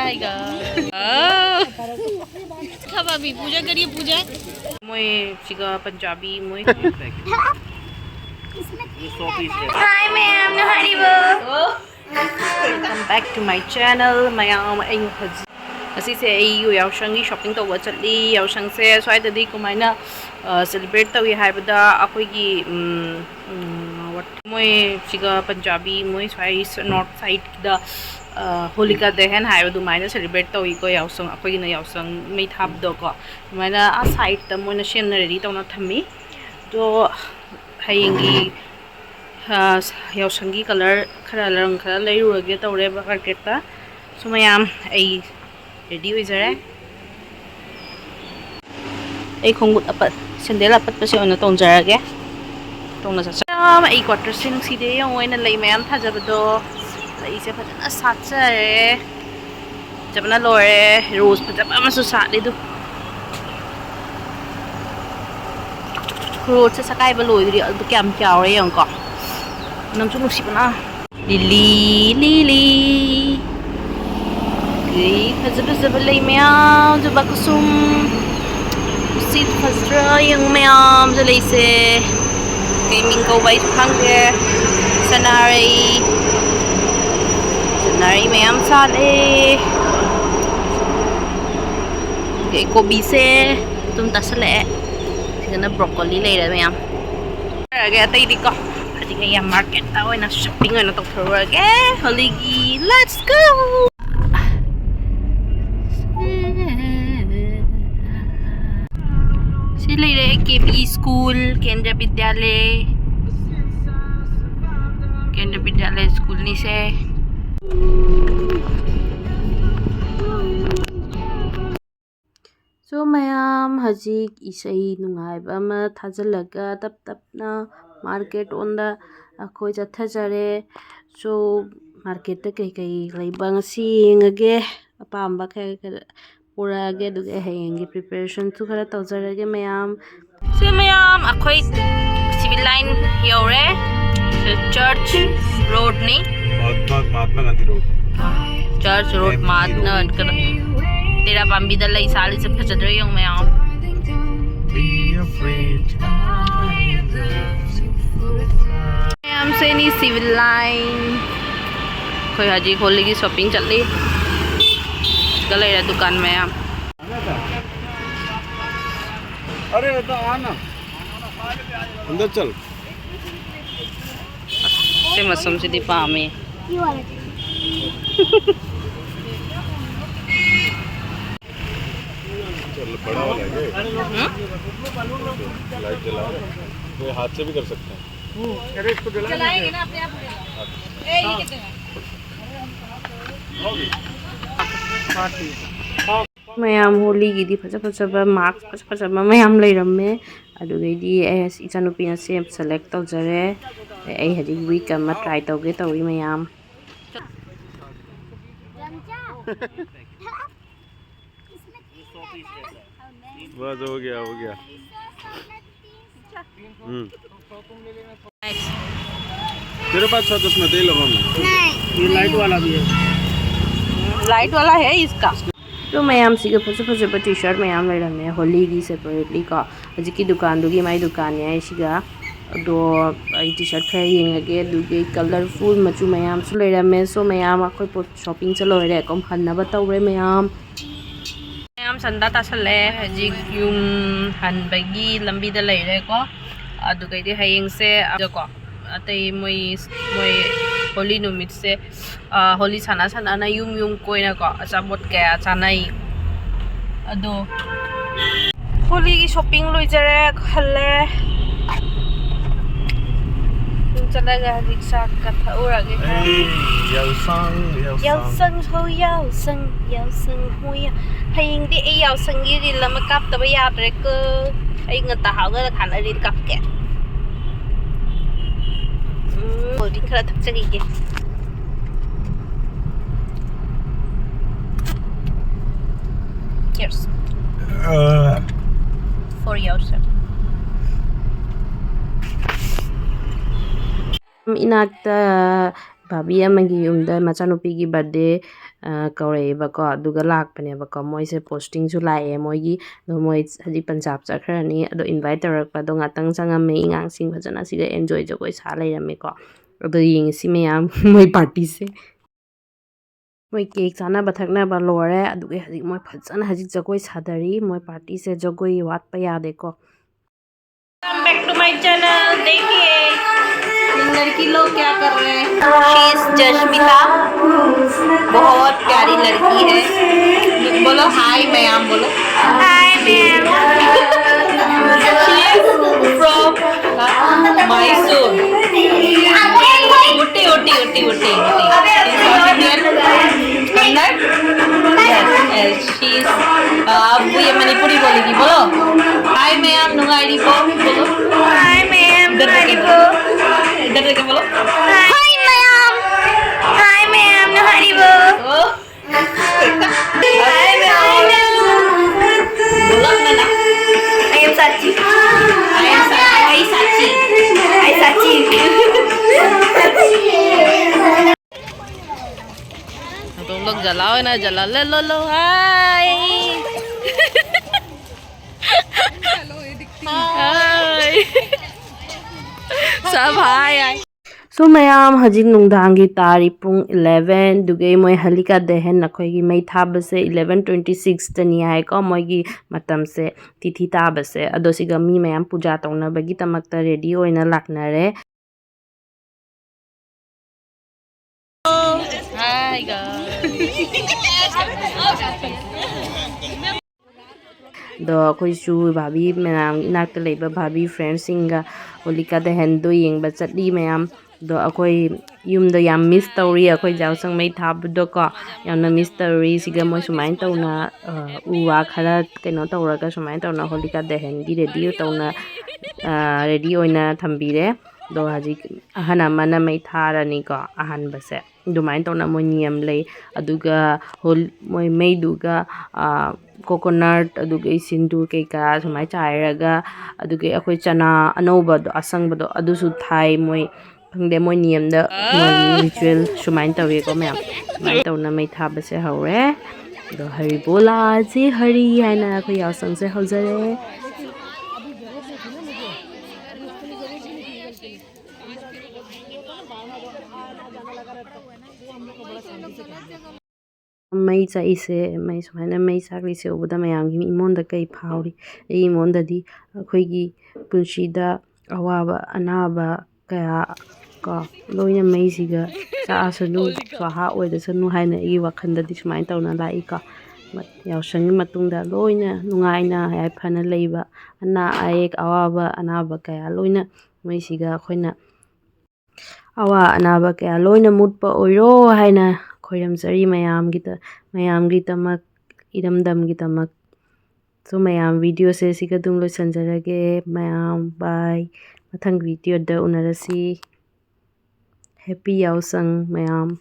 जाएगा। अब अभी पूजा करिए पूजा। मोए सिगा पंजाबी मोए। Hi ma'am, haribo. Welcome back to my channel. Mayam ay asi se ay yaoshang gi shopping to wa chatli yaoshang se swai da di kumaina celebrate tawi haibada akoi gi what moi siga Punjabi moi swai north side da holika dehen haibadu maina celebrate tawi ko yaoshang akoi gi na yaoshang mei thap do ko maina a side ta moi na shen ready to na thami to hayengi yaoshang gi color khara rang khara leiru ge tawre ba market ta so mayam ai ready hoizare ai khongut apat sandal apat pa se ona tongjarage tongna cha ai quarter sing si de yong oina lei mayam thajabado lei se phajana satchare jabna lore rose phajaba amasu satli du rose sa kai ba loi ri adu kyam kyawre yong ko nang chu nusi bana lili gay phajaba lei mayam jaba kusum sit phajra yang mayam jalai se gaming ko bai phangge sanari mayam sale gay kobi se tum tasale thina broccoli leira mayam aga tai di ko adi kaya market ta oina shopping oina to thorage holigi let's go. Sila KP school, Kendra Vidyalay school ni se. So mayam hajik isai nungai ba ma thajalaga tap na market onda akhoi jathajare so market ta kai laiba ngasi ngage apamba kai pura ge du hayengi preparation tu khara tawjarage mayam se mayam akhoi civil line yore church road ni Mahatma Gandhi road church road Mahatma tera pambi da lai sali se phajadre yong mayam be afraid mayam se ni civil line khoi haji kholi gi shopping chatli गले रा दुकान में आप अरे तो आना अंदर चल से मौसम से दीपा में चल बड़ा वाला है लाइट जला रहे ये हाथ से भी कर सकते हैं अरे इसको जलाएंगे ना अपने आप ए ये कितने होगी mayam holi gi di phajaba marks phajaba mayam leiramme adugedi as ichanupi na sem select tawjare ai hadi week ama try tawge tawi mayam बस हो गया तेरे पास था उसमें दे लो मम्मी ये लाइट वाला भी है लाइट वाला है इसका तो मैम सिगे फजब टी-शर्ट मैम लेरमे होली की सेपरेटली का हजिकी दुकान दुगी माई दुकान है सिगा दो आई टी-शर्ट खै येंगे दुगी कलरफुल मचू मैम सु लेरमे सो मैम अखोय शॉपिंग चलो रे कम हन्नबा तौरे मैम संदा तासले हजि युम हनबगी लंबी दा लेरे को अदुगैदि हयेंग से को अतै मोय होली नुमित से होली साना ना युम कोइना को अचाबोट कया चानाई अदो होली की शॉपिंग लोइजरे खले चलेगा रिक्शा का उरागे याओशंग हो या हयेंग दि ए याओशंग gi ri lama kap ta ba yadre ko ai ngata haga khana ri kap ke holding khara thak chagi ge cheers for yourself inakta ꯚꯥꯕꯤ ꯑꯃꯒꯤ ꯌꯨꯝꯗ ꯃꯆꯥꯅꯨꯄꯤꯒꯤ ꯕꯥꯔꯗꯦ ꯀꯧꯔꯛꯑꯦꯕꯀꯣ ꯑꯗꯨꯒ ꯂꯥꯛꯄꯅꯦꯕꯀꯣ ꯃꯣꯏꯁꯦ ꯄꯣꯁꯇꯤꯡꯁꯨ ꯂꯥꯛꯑꯦ ꯃꯣꯏꯒꯤ ꯑꯗꯣ ꯃꯣꯏ ꯍꯧꯖꯤꯛ ꯄꯟꯖꯥꯕ ꯆꯠꯈ꯭ꯔꯅꯤ ꯑꯗꯣ ꯏꯟꯚꯥꯏꯠ ꯇꯧꯔꯛꯄ ꯑꯗꯣ ꯉꯥꯛꯇꯪ ꯆꯪꯉꯝꯃꯦ ꯑꯉꯥꯡꯁꯤꯡ ꯐꯖꯅ ꯁꯤꯗ ꯑꯦꯟꯖꯣꯏ ꯖꯒꯣꯏ ꯁꯥ ꯂꯩꯔꯝꯃꯦꯀꯣ ꯑꯗꯣ ꯌꯦꯡꯉꯁꯤ ꯃꯌꯥꯝ ꯃꯣꯏ ꯄꯥꯔꯇꯤꯁꯦ ꯃꯣꯏ ꯀꯦꯛ ꯆꯥꯅꯕ ꯊꯛꯅꯕ ꯂꯣꯏꯔꯦ ꯑꯗꯨꯒ ꯍꯧꯖꯤꯛ ꯃꯣꯏ ꯐꯖꯅ ꯍꯧꯖꯤꯛ ꯖꯒꯣꯏ ꯁꯥꯗꯔꯤ ꯃꯣꯏ पार्टी से जगोई वाट पे याद है को Welcome back to my channel. देखिए ये लड़की लोग क्या कर रहे हैं. She is जश्मिता. बहुत प्यारी लड़की है. बोलो हाय मैम बोलो. Hi ma'am. She is from Mysore. Ooty Ooty Ooty Ooty Ooty. Yes, she is. अब ये मणिपुरी बोलेगी बोलो. Hi मैम नुंगाई बोलो. Hi मैम नुंगाई बोलो. इधर देखे बोलो. Hi ma'am. Hi मैम नुंगाई बोलो. Hi ma'am. बोलो ना. I am Sachi. I am Sachi. I Sachi. तुम लोग जलाओ ना जला ले लो हाय हाय सब हाय सो मैम हजिक नुंदांगी तारी पुंग 11 दुगे मोय हलिका दहन नखोगी मै थाबसे 11:26 तनी हाय को मोयगी मतम से तिथि ताबसे अदो सिगा मी मैम पूजा तौनबगी तमक्ता रेडी होइना लाकनारे हाय दो अखोइसु भाभी मैम इनाक्ता लेबा भाभी फ्रेंड्स सिंगा होलिका दहन दो येंबा चटली मैम दो अखोई यूमदो याम मिस तौरी अखोई जावसंग मै थाबदो को यामना मिस तौरी सिगा मोय सुमाइन तौना उवा खरा कइनो तौरगा सुमाइन तौना होलिका दहन गी रेडी तौना रेडी होइना थंबीरे दो हजिक अहन अमना मै थारानी को अहन बसे दुमाइन तौना मोय नियम ले अदुगा होल मोय मैदुगा कोकोनट अदुगे सिंदूर केका सुमाइ चाइरगा अदुगे अखोई चना अनौबदो असंगबदो अदुसु थाई मोय खंदे मोय नियमदा मोय रिचुअल सुमाइन तवेको मैम सुमाइन तौना मै थाबसे हौरे दो हरि बोला जी हरि हाइना अखोई यावसंग से हौजरे मै चाइसे मै सुमाइना मै चाकलिसे उबदा मयामगी इमोंदा कई फाउरी इमोंददी अखोइगी पुंसीदा अवाबा अनाबा कया को लोइना मैसिगा चासनु स्वाहा ओइदसनु हाइना इ वखंददी सुमाइन तौना लाई को यावसंगी मतुंगदा लोइना नुंगाइना याइफना लेइबा अना आयेक अवाबा अनाबा कया लोइना मैसिगा अखोइना अवा अनाबा कया लोइना मुटपा ओइरो हाइना खोइरमजरी मयामगी तमक इरमदमगी तमक सो मयाम वीडियो से सिगा दुम लोइसनजरगे मयाम बाय मथंग वीडियो द उनरसी हैप्पी यावसंग मयाम